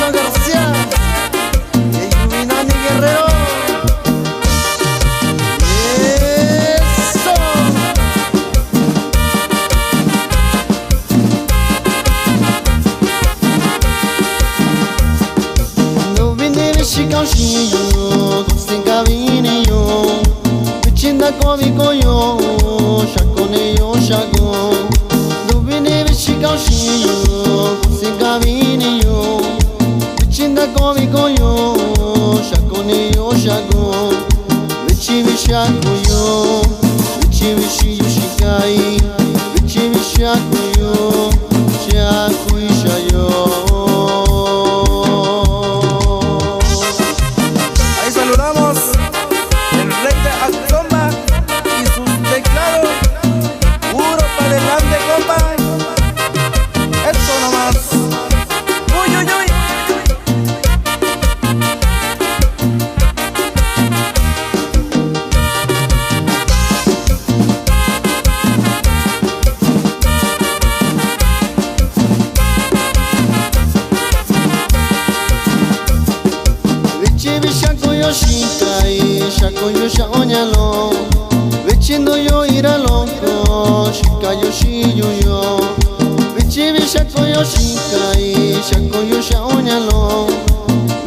Bruno García y Yuminani Guerrero. Eso. No vine de Chicago, sin cabinillo, vichinda comico yo, chacone yo chaco. No vine de Chicago, sin cabinillo, vichinda comico yo, chacone yo chaco. Vichi vishaku yo, vichi vishi yo shikai, vichi vishaku yo, chaku isha yo. Saludamos el rey de Actomba y sus teclados. Puro para adelante, compa. Eso nomás. Uy, uy, uy. Vichi vishaku yo shikai, shaku yo shaonyalo. Vichindo yo ira loco, shika yo shiyu yo. Vichi vishaku yo shikai, shaku yo shaonyalo.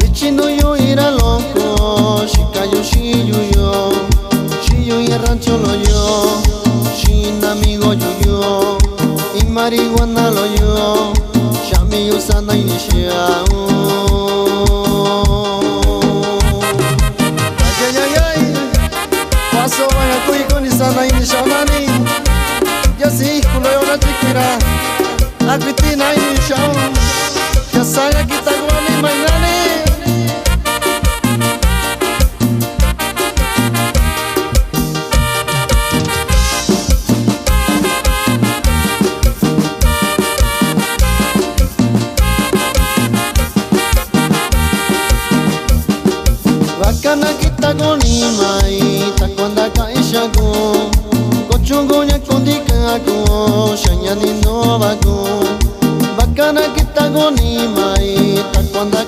Vichindo yo ira loco, shika yo shiyu yo. Shiyu y rancho lo yo, shin amigo yo. Y marihuana lo yo, shami yo sana inicia. Paso vaya kuy koni sana ini shamani. Ya si kulo yo na tikira. Akwiti na ini sham. Ya saya kita gwani mainani. Bakana kita goni mai takwanda kaisha go kochungo nya kondika go shanya ni nova go. Bakana kita goni mai takwanda